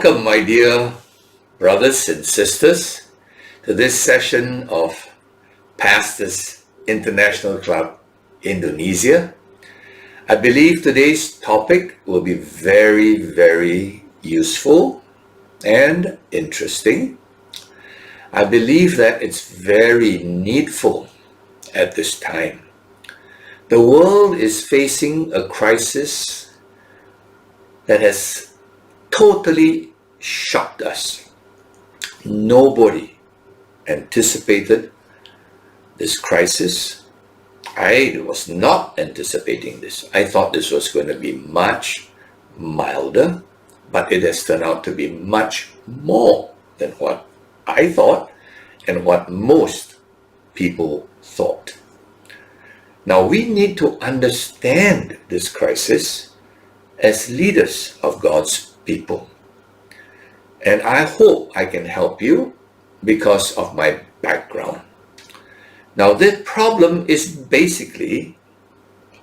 Welcome, my dear brothers and sisters, to this session of Pastors International Club Indonesia. I believe today's topic will be very, very useful and interesting. I believe that it's very needful at this time. The world is facing a crisis that has totally shocked us. Nobody anticipated this crisis. I was not anticipating this. I thought this was going to be much milder, but it has turned out to be much more than what I thought and what most people thought. Now, we need to understand this crisis as leaders of God's people. And I hope I can help you because of my background. Now, this problem is basically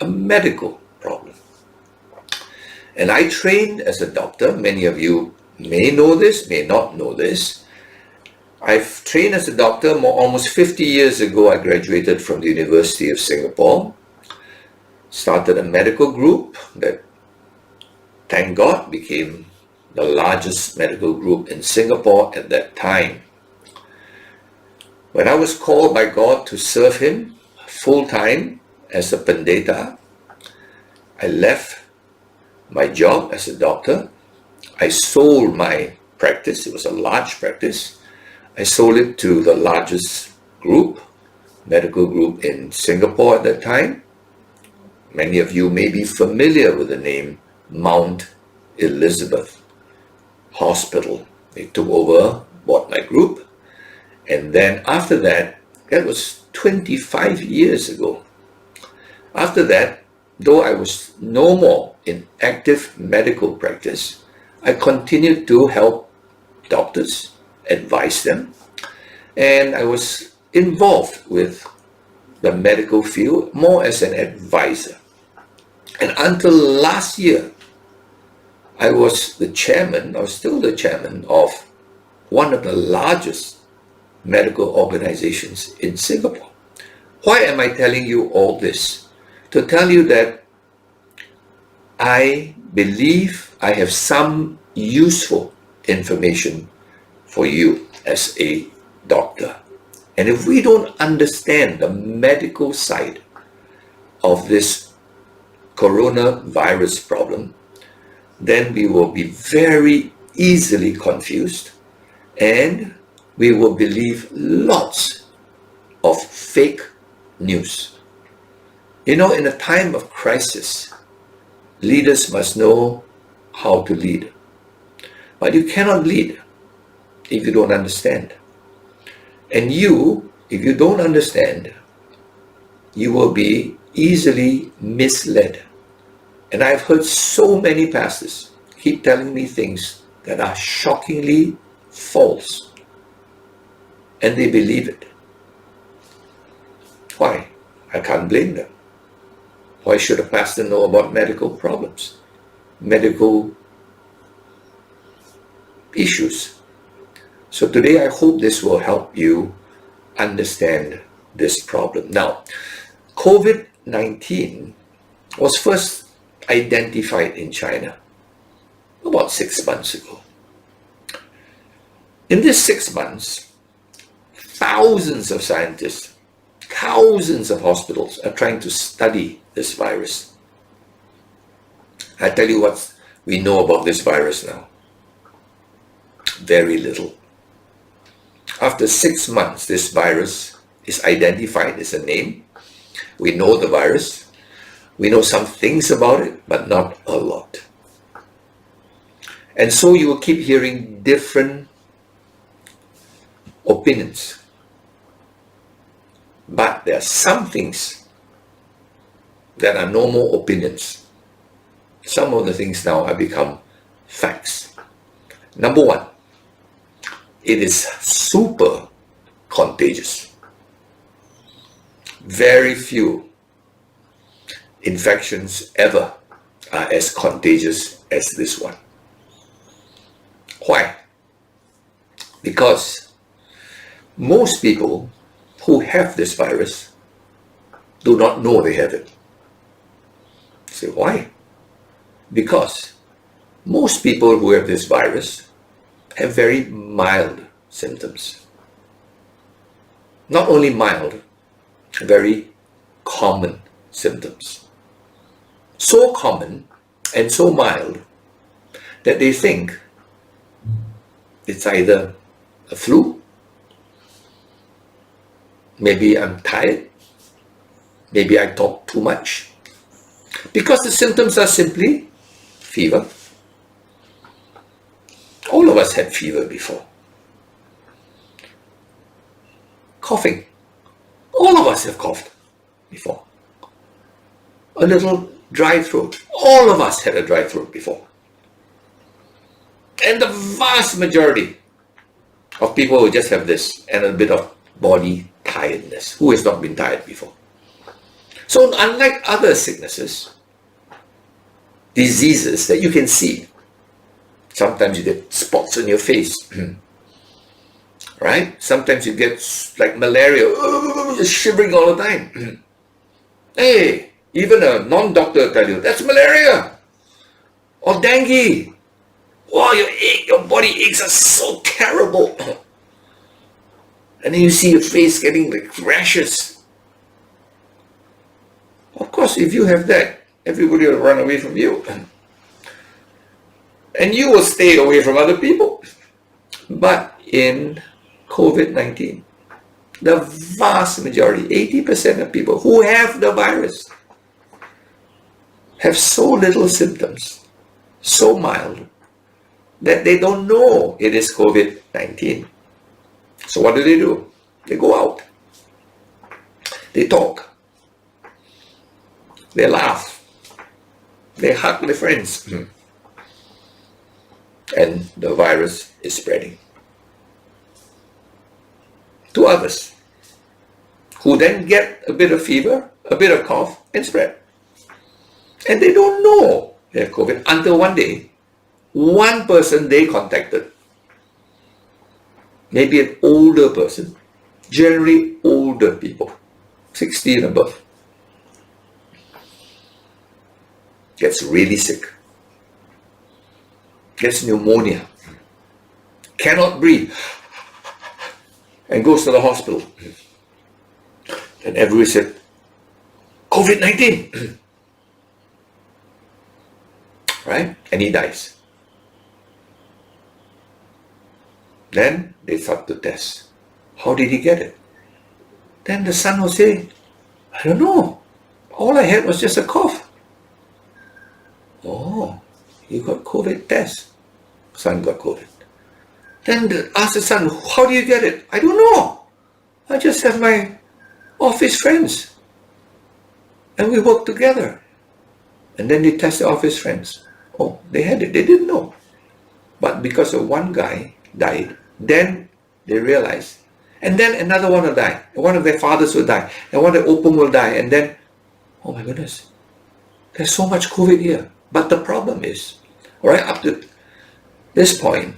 a medical problem. And I trained as a doctor. Many of you may know this, may not know this. I've trained as a doctor almost 50 years ago. I graduated from the University of Singapore, started a medical group that, thank God, became the largest medical group in Singapore at that time. When I was called by God to serve Him full-time as a Pendeta, I left my job as a doctor. I sold my practice. It was a large practice. I sold it to the largest medical group in Singapore at that time. Many of you may be familiar with the name Mount Elizabeth Hospital. They took over, bought my group, and then after that was 25 years ago. After that, though I was no more in active medical practice, I continued to help doctors, advise them, and I was involved with the medical field more as an advisor. And until last year, I was still the chairman of one of the largest medical organizations in Singapore. Why am I telling you all this? To tell you that I believe I have some useful information for you as a doctor. And if we don't understand the medical side of this coronavirus problem, then we will be very easily confused and we will believe lots of fake news. You know, in a time of crisis, leaders must know how to lead. But you cannot lead if you don't understand. And if you don't understand, you will be easily misled. And I've heard so many pastors keep telling me things that are shockingly false. And they believe it. Why? I can't blame them. Why should a pastor know about medical problems, medical issues? So today I hope this will help you understand this problem. Now, COVID-19 was first identified in China about 6 months ago. In this 6 months, thousands of scientists, thousands of hospitals are trying to study this virus. I tell you what we know about this virus now. Very little. After 6 months, this virus is identified as a name. We know the virus. We know some things about it, but not a lot. And so you will keep hearing different opinions. But there are some things that are no more opinions. Some of the things now have become facts. Number one, it is super contagious. Very few infections ever are as contagious as this one. Why? Because most people who have this virus do not know they have it. Say, why? Because most people who have this virus have very mild symptoms. Not only mild, very common symptoms. So common and so mild that they think it's either a flu, maybe I'm tired, maybe I talk too much, because the symptoms are simply fever. All of us had fever before. Coughing. All of us have coughed before. A little dry throat. All of us had a dry throat before. And the vast majority of people who just have this and a bit of body tiredness, who has not been tired before. So unlike other sicknesses, diseases that you can see, sometimes you get spots on your face, right? Sometimes you get like malaria, just shivering all the time. Hey, even a non-doctor will tell you, that's malaria. Or dengue. Wow, your body aches are so terrible. And then you see your face getting like rashes. Of course, if you have that, everybody will run away from you. And you will stay away from other people. But in COVID-19, the vast majority, 80% of people who have the virus have so little symptoms, so mild, that they don't know it is COVID-19. So what do? They go out. They talk. They laugh. They hug their friends. And the virus is spreading to others, who then get a bit of fever, a bit of cough, and spread. And they don't know they have COVID until one day, one person they contacted, maybe an older person, generally older people, 60 and above, gets really sick, gets pneumonia, cannot breathe, and goes to the hospital. And everybody said, COVID-19. Right? And he dies. Then they start to test. How did he get it? Then the son will say, I don't know. All I had was just a cough. Oh, you got COVID test. Son got COVID. Then ask the son, how do you get it? I don't know. I just have my office friends. And we work together. And then they test the office friends. Oh, they had it. They didn't know. But because of one guy died, then they realized. And then another one will die. One of their fathers will die. And one of their opum will die. And then, oh my goodness, there's so much COVID here. But the problem is, right up to this point,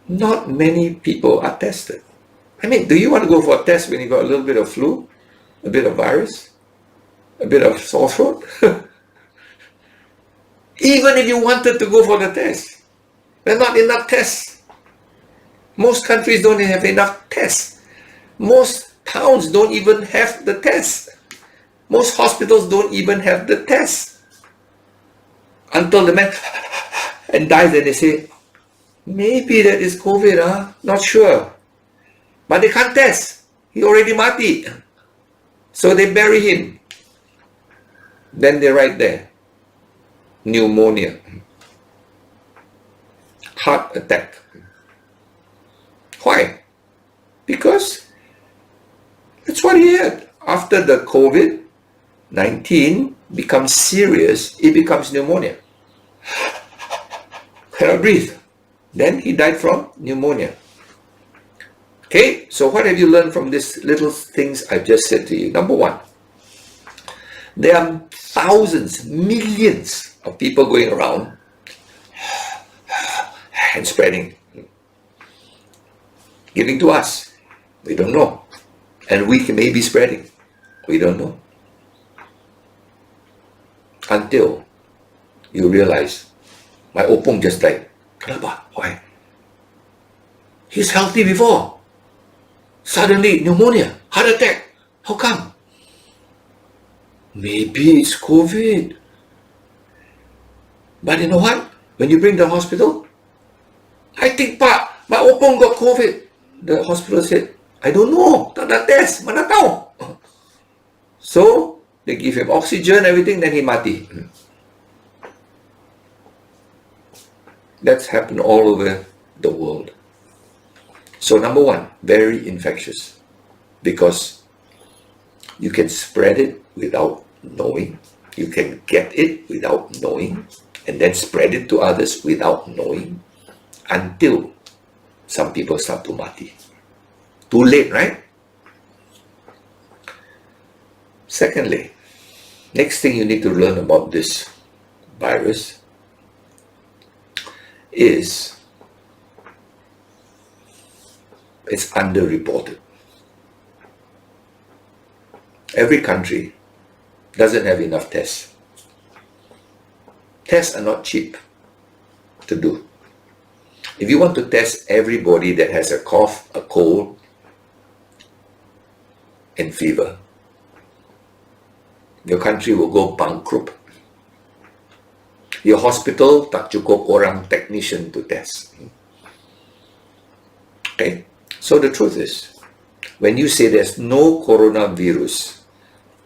not many people are tested. I mean, do you want to go for a test when you got a little bit of flu, a bit of virus, a bit of sore throat? Even if you wanted to go for the test, there are not enough tests. Most countries don't have enough tests. Most towns don't even have the tests. Most hospitals don't even have the tests. Until the man and dies, and they say, maybe that is COVID, not sure. But they can't test. He already mati. So they bury him. Then they write there, pneumonia, heart attack. Why? Because that's what he had. After the COVID-19 becomes serious, it becomes pneumonia. Cannot breathe. Then he died from pneumonia. Okay, so what have you learned from these little things I've just said to you? Number one, there are thousands, millions of people going around and spreading. giving to us. We don't know. And we may be spreading. We don't know. Until you realize, my opong just died. Kenapa? Why? He's healthy before. Suddenly, pneumonia, heart attack. How come? Maybe it's COVID. But you know what? When you bring the hospital, I think, Pak, my opong got COVID. The hospital said, I don't know. Tak ada test. Mana tahu? So, they give him oxygen, everything, then he mati. That's happened all over the world. So number one, very infectious. Because you can spread it without knowing. You can get it without knowing. And then spread it to others without knowing. Until some people start to mati. Too late, right? Secondly, next thing you need to learn about this virus is it's underreported. Every country doesn't have enough tests. Tests are not cheap to do. If you want to test everybody that has a cough, a cold, and fever, your country will go bankrupt. Your hospital tak cukup orang technician to test. Okay? So the truth is, when you say there's no coronavirus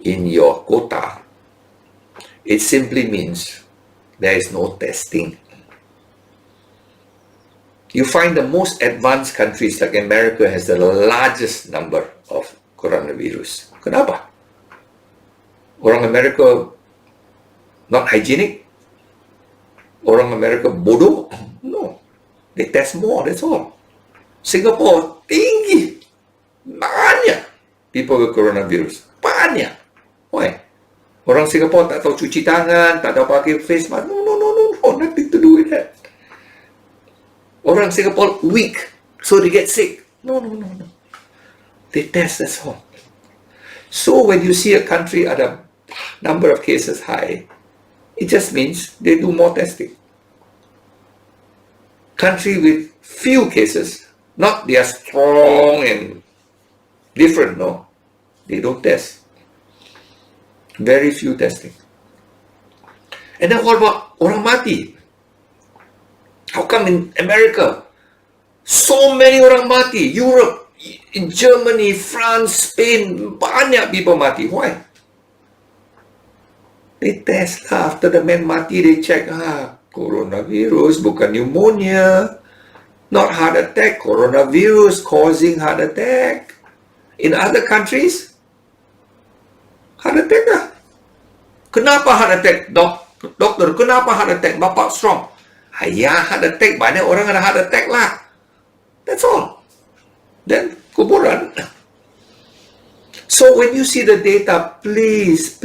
in your quota, it simply means there is no testing. You find the most advanced countries like America has the largest number of coronavirus. Kenapa? Orang Amerika not hygienic? Orang Amerika bodoh? No. They test more, that's all. Singapore, tinggi. Banyak people with coronavirus. Banyak. Why? Orang Singapore tak tahu cuci tangan, tak tahu pakai face mask. No, nothing to do with that. Orang Singapore weak, so they get sick. No. They test, that's all. So when you see a country at a number of cases high, it just means they do more testing. Country with few cases, not they are strong and different, no. They don't test. Very few testing. And then what about orang mati? How come in America, so many orang mati? Europe, in Germany, France, Spain, banyak people mati. Why? They test lah. After the man mati, they check, coronavirus, bukan pneumonia, not heart attack, coronavirus causing heart attack. In other countries, heart attack lah. Kenapa heart attack, doktor? Kenapa heart attack? Bapak strong. Ayah, heart attack, banyak orang ada heart attack lah. That's all. Then, kuburan. So when you see the data, please,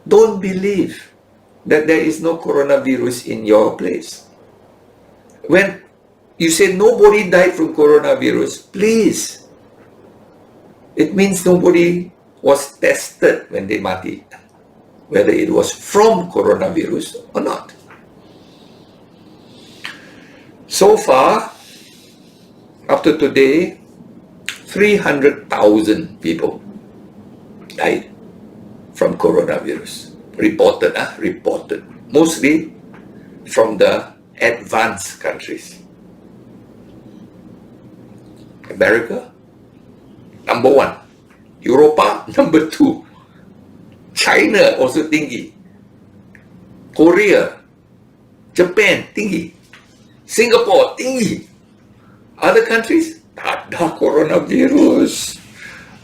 don't believe that there is no coronavirus in your place. When you say nobody died from coronavirus, please. It means nobody was tested when they mati. Whether it was from coronavirus or not. So far, up to today, 300,000 people died from coronavirus. Reported. Mostly from the advanced countries. America, number 1. Europa, number 2. China also tinggi. Korea, Japan, tinggi. Singapore, tinggi. Other countries, tak ada coronavirus.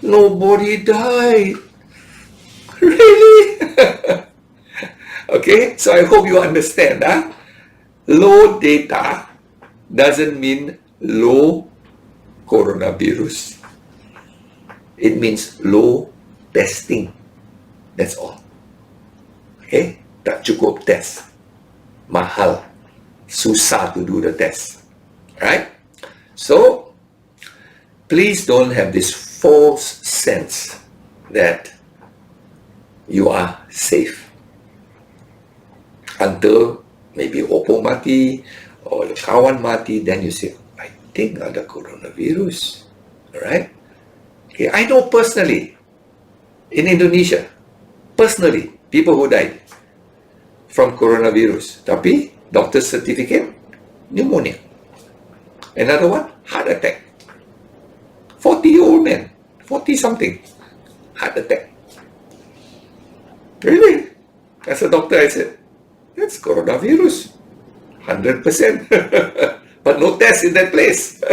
Nobody died. Really? Okay, so I hope you understand. Low data doesn't mean low coronavirus. It means low testing. That's all. Okay? Tak cukup test. Mahal. Susah to do the test. Right? So, please don't have this false sense that you are safe until maybe opo mati or your kawan mati. Then you say, I think ada coronavirus. Alright? Okay, I know personally in Indonesia, personally, people who died from coronavirus. Tapi doctor's certificate, pneumonia. Another one, heart attack. 40-year-old man, 40-something, heart attack. Really? As a doctor, I said, that's coronavirus, 100%. But no test in that place,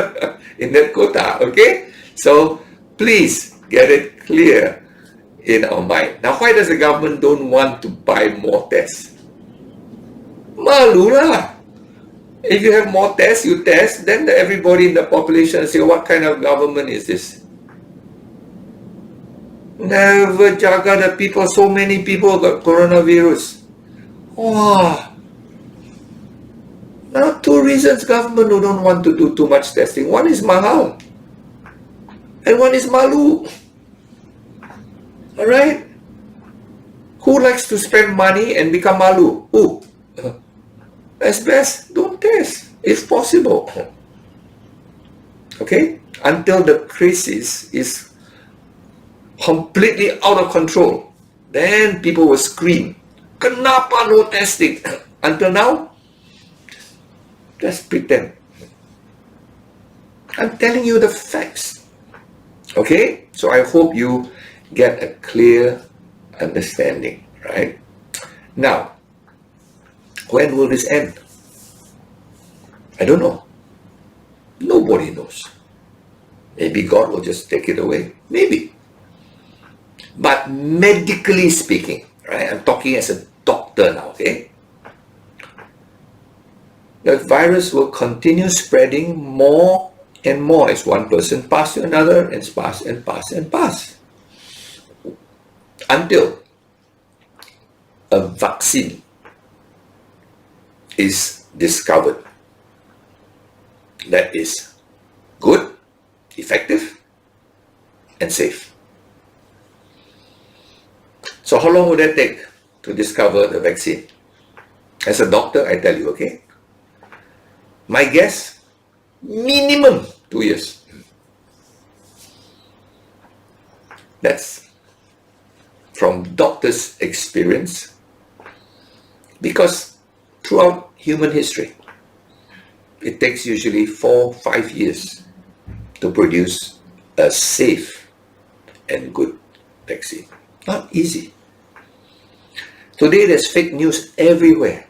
in that quota, okay? So, please get it clear in our mind. Now, why does the government don't want to buy more tests? Malu lah. If you have more tests, you test, then everybody in the population say, what kind of government is this? Never jaga the people. So many people got coronavirus. Wow. Now, two reasons government don't want to do too much testing. One is mahal. And one is malu. Alright? Who likes to spend money and become malu? Who? As best, don't test, if possible. Okay? Until the crisis is completely out of control, then people will scream, kenapa no testing? Until now, just pretend. I'm telling you the facts. Okay? So I hope you get a clear understanding, right? Now, when will this end? I don't know. Nobody knows. Maybe God will just take it away. Maybe. But medically speaking, right? I'm talking as a doctor now, okay? The virus will continue spreading more and more as one person passes to another and pass and pass and pass. Until a vaccine is discovered that is good, effective, and safe. So how long would that take to discover the vaccine? As a doctor, I tell you, okay? My guess, minimum 2 years. That's from doctors' experience, because throughout human history, it takes usually 4-5 years to produce a safe and good vaccine. Not easy. Today there's fake news everywhere.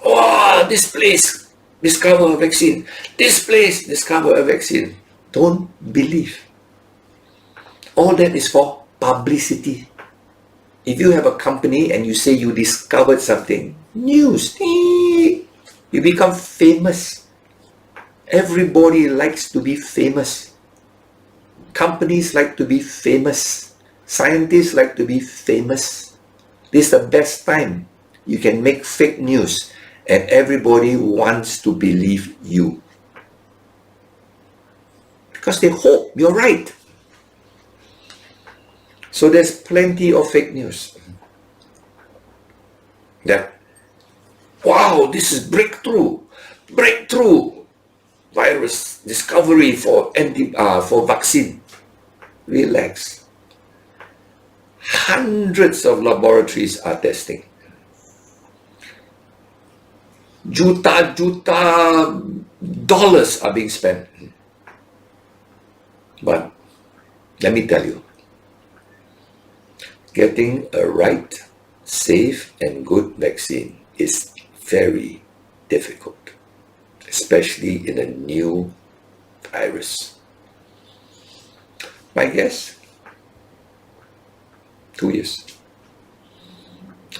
Oh, this place discover a vaccine. This place discover a vaccine. Don't believe. All that is for publicity. If you have a company and you say you discovered something, news, you become famous. Everybody likes to be famous. Companies like to be famous. Scientists like to be famous. This is the best time you can make fake news and everybody wants to believe you. Because they hope you're right. So there's plenty of fake news. That, wow, this is breakthrough virus discovery for vaccine. Relax. Hundreds of laboratories are testing. Juta dollars are being spent. But let me tell you, getting a right, safe, and good vaccine is very difficult, especially in a new virus. My guess, 2 years.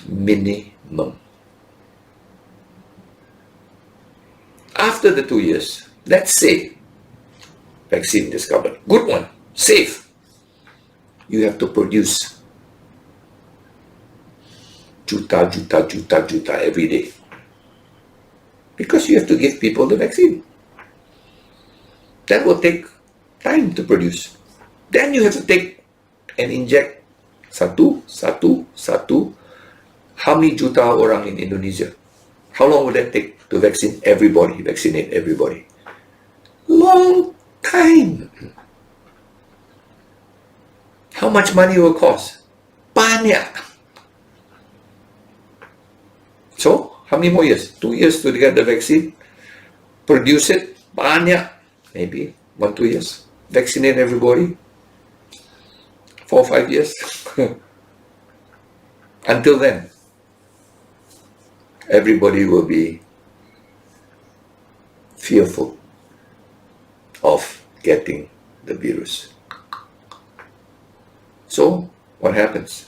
Minimum. After the 2 years, let's say, vaccine discovered, good one, safe. You have to produce juta every day. Because you have to give people the vaccine. That will take time to produce. Then you have to take and inject satu. How many juta orang in Indonesia? How long would that take to vaccinate everybody? Long time. How much money will cost? Banyak. So, how many more years? 2 years to get the vaccine? Produce it? Banyak. Maybe 1-2 years. Vaccinate everybody? 4-5 years. Until then, everybody will be fearful of getting the virus. So, what happens?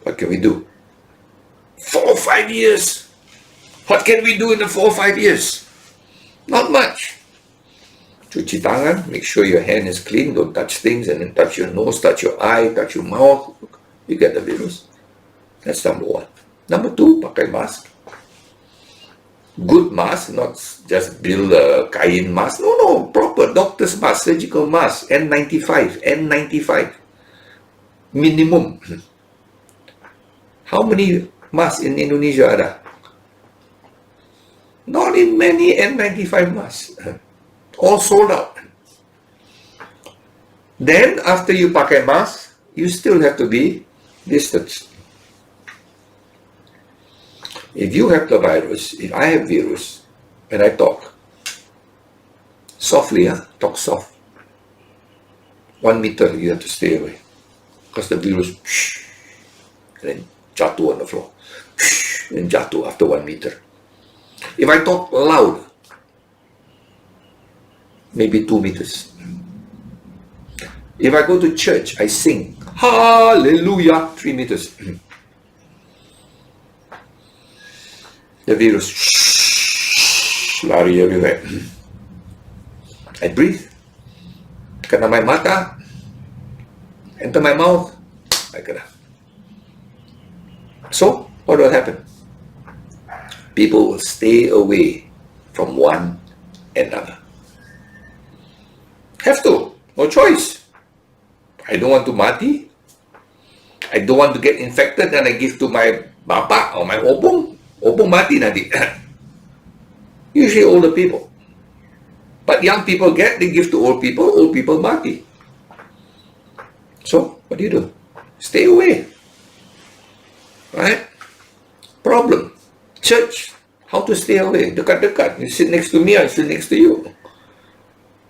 What can we do? 4 or 5 years. What can we do in the 4 or 5 years? Not much. Cuci tangan, make sure your hand is clean, don't touch things, and then touch your nose, touch your eye, touch your mouth. You get the virus. That's number 1. Number 2, pakai mask. Good mask, not just build a kain mask. No, proper doctor's mask, surgical mask, N95. Minimum. How many masks in Indonesia ada? Not in many N95 masks. All sold out. Then, after you pakai mask, you still have to be distanced. If you have the virus, if I have virus, and I talk softly, talk soft. 1 meter, you have to stay away. Because the virus, and then jatuh on the floor. And jatuh after 1 meter. If I talk loud, maybe 2 meters. If I go to church, I sing, hallelujah, 3 meters. The virus lari everywhere. I breathe, kena my mata, enter my mouth, I kena. So, what will happen? People will stay away from one another. Have to, no choice. I don't want to mati. I don't want to get infected and I give to my bapa or my opong. Opong mati nanti. Usually older people. But young people they give to old people mati. So, what do? Stay away. Right? Problem. Church, how to stay away? Dekat-dekat. You sit next to me, I sit next to you.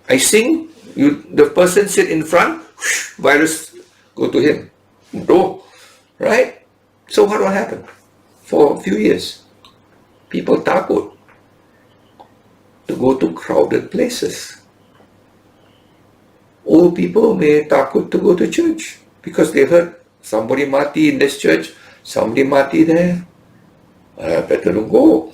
I sing, the person sit in front, virus go to him. Bro. Right? So what will happen? For a few years, people takut to go to crowded places. Old people may takut to go to church because they heard somebody mati in this church, somebody mati there. Better don't go.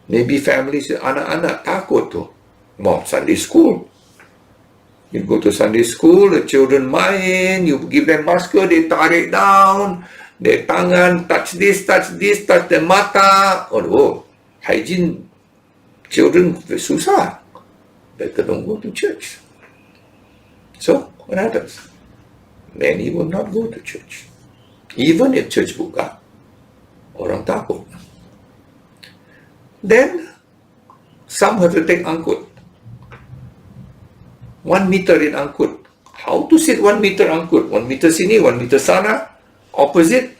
Maybe families, anak-anak takut to. Mau Sunday school. You go to Sunday school, the children main, you give them masker, they tarik down, their tangan, touch this, touch their mata. Oh, hygiene, children, susah. Better don't go to church. So, what happens? Many will not go to church. Even if church buka, orang takut. Then, some have to take angkut. 1 meter in angkut. How to sit 1 meter angkut? 1 meter sini, 1 meter sana, opposite.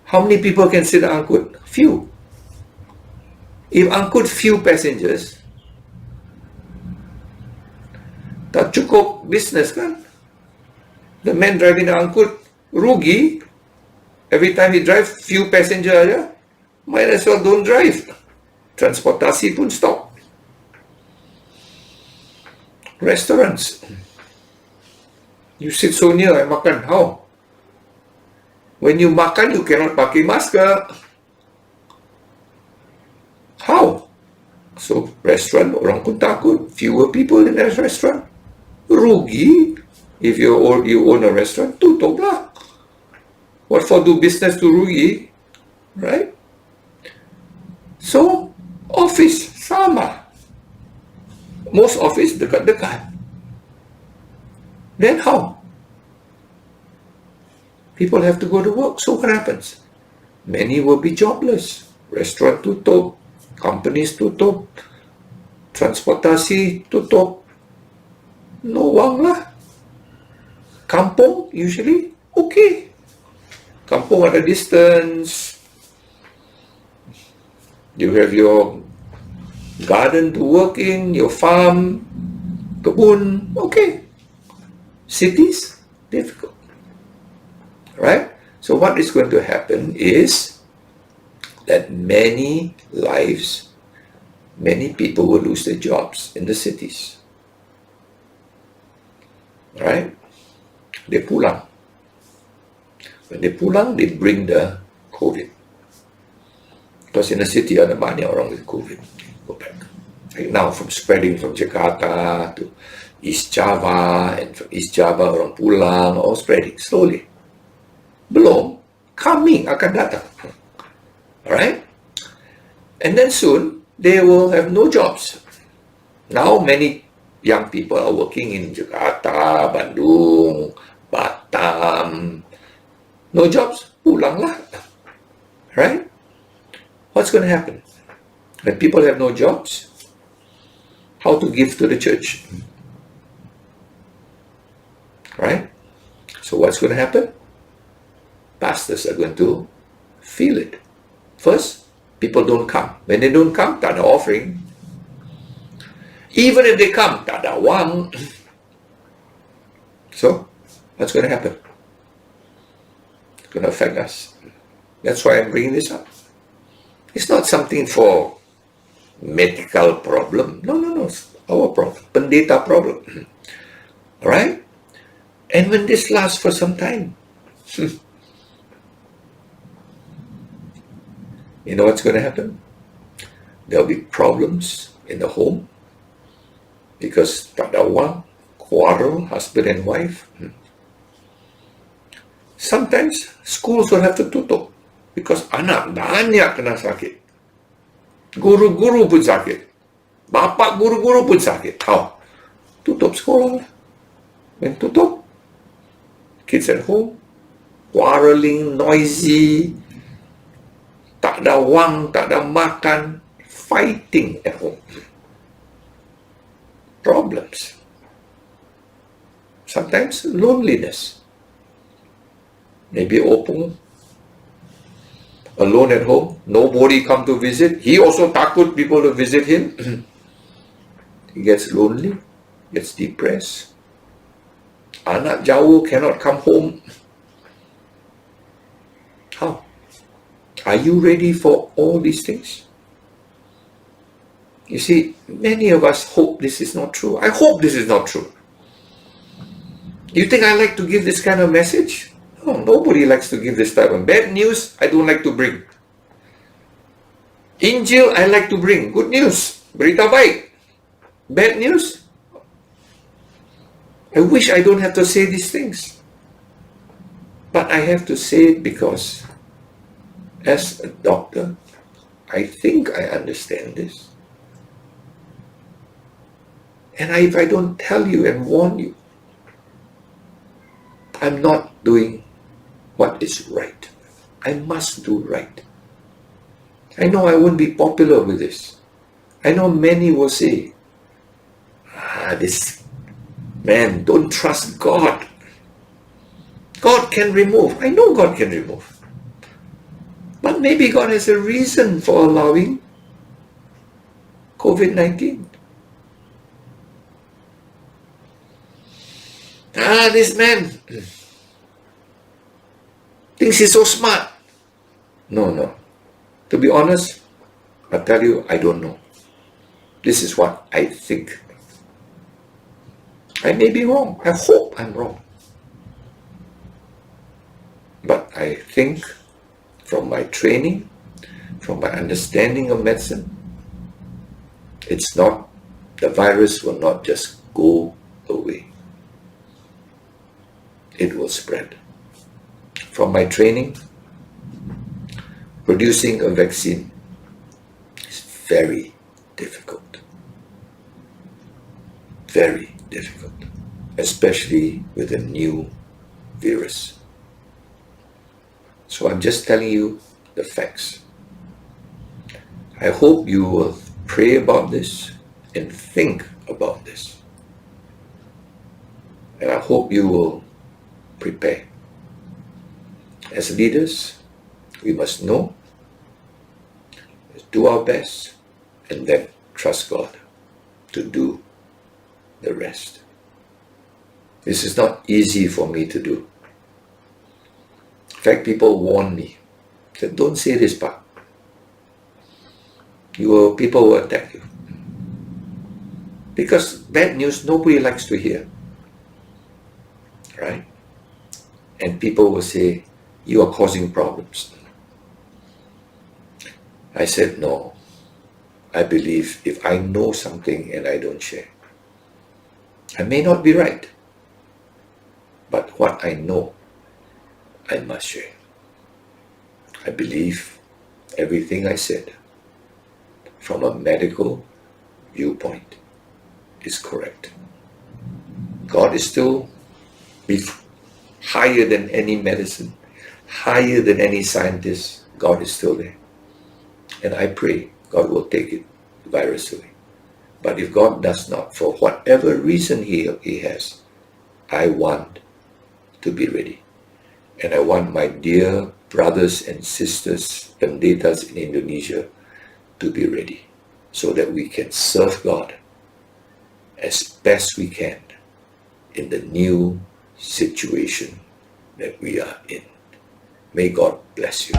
How many people can sit angkut? Few. If angkut few passengers, tak cukup business kan? The man driving the angkut rugi. Every time he drive, few passenger aja. Might as well don't drive. Transportasi pun stop. Restaurants. You sit so near, I makan. How? When you makan, you cannot pakai masker. How? So, restaurant, orang pun takut. Fewer people in that restaurant. Rugi. If you own a restaurant, tutup lah. What for do business to rugi? Right? So, Office, sama. Most office dekat-dekat. Then how? People have to go to work. So what happens? Many will be jobless. Restaurant tutup, companies tutup, transportasi tutup. No wang lah. Kampung usually okay. Kampung at a distance. You have your garden to work in, your farm, kebun, okay. Cities, difficult. Right? So what is going to happen is that many lives, many people will lose their jobs in the cities. Right? They pulang. When they pulang, they bring the COVID. Because in the city ada banyak orang with COVID. Go back. Like now, spreading from Jakarta to East Java, and from East Java orang pulang, all spreading slowly. Belum, coming, akan datang. Alright? And then soon, they will have no jobs. Now, many young people are working in Jakarta, Bandung, Batam. No jobs, pulang lah. Right? What's going to happen? When people have no jobs, how to give to the church? Right? So what's going to happen? Pastors are going to feel it. First, people don't come. When they don't come, tak ada offering. Even if they come, tak ada wang. So, what's going to happen? It's going to affect us. That's why I'm bringing this up. It's not something for medical problem. No. It's our problem. Pendeta problem. Alright? And when this lasts for some time, you know what's going to happen? There'll be problems in the home because tak ada wang, quarrel, husband and wife. Sometimes schools will have to tutup because anak banyak kena sakit. Guru-guru pun sakit. Bapak guru-guru pun sakit. How? Tutup sekolah lah. When tutup, kids at home, quarreling, noisy, tak ada wang, tak ada makan, fighting at home. Problems. Sometimes loneliness. Maybe Opung, alone at home, nobody come to visit. He also takut people to visit him. He gets lonely, gets depressed. Anak jauh cannot come home. How? Are you ready for all these things? You see, many of us hope this is not true. I hope this is not true. You think I like to give this kind of message? No, nobody likes to give this type of bad news. I don't like to bring. Injil, I like to bring. Good news, berita baik. Bad news, I wish I don't have to say these things. But I have to say it because as a doctor, I think I understand this. And if I don't tell you and warn you, I'm not doing what is right. I must do right. I know I won't be popular with this. I know many will say, this man, don't trust God. God can remove. I know God can remove. But maybe God has a reason for allowing COVID-19. This man thinks he's so smart. No. To be honest, I'll tell you, I don't know. This is what I think. I may be wrong. I hope I'm wrong. But I think from my training, from my understanding of medicine, it's not, the virus will not just go away. It will spread. From my training, producing a vaccine is very, difficult. Very difficult. Especially with a new virus. So I'm just telling you the facts. I hope you will pray about this and think about this. And I hope you will prepare. As leaders, we must know, do our best, and then trust God to do the rest. This is not easy for me to do. In fact, people warn me, said, don't say this part. People will attack you. Because bad news nobody likes to hear. Right? And people will say, you are causing problems. I said, no. I believe if I know something and I don't share, I may not be right. But what I know, I must share. I believe everything I said from a medical viewpoint is correct. God is still higher than any medicine, higher than any scientist. God is still there. And I pray God will take it, the virus away. But if God does not, for whatever reason he has, I want to be ready. And I want my dear brothers and sisters, Pendetas in Indonesia, to be ready so that we can serve God as best we can in the new situation that we are in. May God bless you.